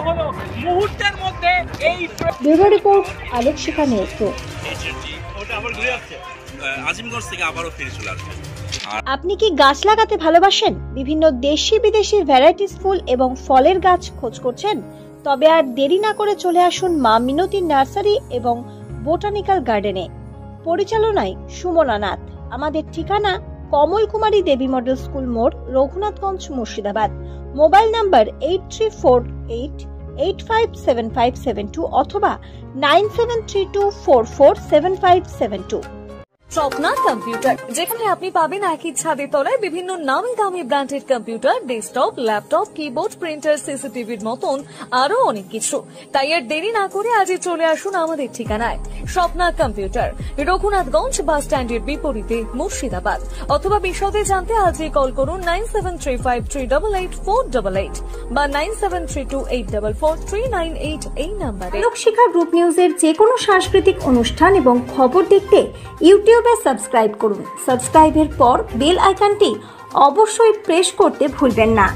হলো মুহূর্তের মধ্যে এই ব্যুরো রিপোর্ট আলোক শিখা নেত্র। আজিমগঞ্জ থেকে আবারও ফিরে চলে আসবে। আপনি কি গাছ লাগাতে ভালোবাসেন? বিভিন্ন দেশি বিদেশি ভ্যারাইটিস ফুল এবং ফলের গাছ খোঁজ করছেন? তবে আর দেরি না করে চলে আসুন মা মিনতি নার্সারি এবং বোটানিক্যাল গার্ডেনে। পরিচালনায় সুমনা নাথ। আমাদের ঠিকানা কমল কুমারী দেবী মডেল স্কুল মোড়, রঘুনাথগঞ্জ, মুর্শিদাবাদ। মোবাইল নাম্বার 8348857572 অথবা 9732447572। স্বপ্না কম্পিউটার, যেখানে আপনি পাবেন একই ছাদের তলায় বিভিন্ন নামি দামি branded computer, desktop, laptop, keyboard, printer, সিসিটিভির মতন আরো অনেক কিছু। তাই আর দেরি না করে আজই চলে আসুন আমাদের ঠিকানায়। স্বপ্না কম্পিউটার, রঘুনাথগঞ্জ বাস স্ট্যান্ডের বিপরীতে, মুর্শিদাবাদ। অথবা বিশদে জানতে আজই কল করুন 9735388488 বা 9732844398 এই নাম্বারে। আলোক শিখা গ্রুপ নিউজের যে কোনো সাংস্কৃতিক অনুষ্ঠান এবং খবর দেখতে ইউটিউবে সাবস্ক্রাইব করুন। সাবস্ক্রাইবের পর বেল আইকনটি অবশ্যই প্রেস করতে ভুলবেন না।